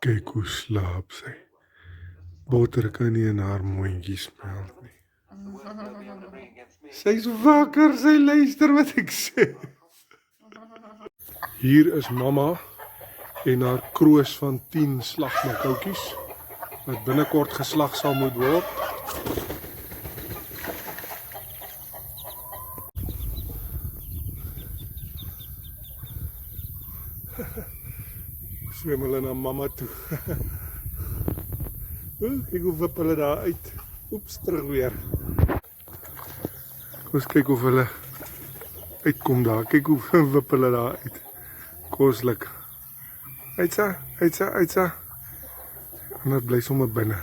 Kyk hoe slaap sy. Botter kan nie in haar mondjies smelt nie. Sy's wakker, sy luister wat ek sê. Hier is mamma en haar kroos van 10 slagmakkoutjies wat binnekort geslag sal moet word. Swem hulle na mamma toe. Kyk hoe wip hulle daar uit. Oeps, terug weer. Kom eens kyk of hulle uitkom daar. Kyk hoe wip hulle daar uit. Koslik. Uitsa. Ander bly sommer binne.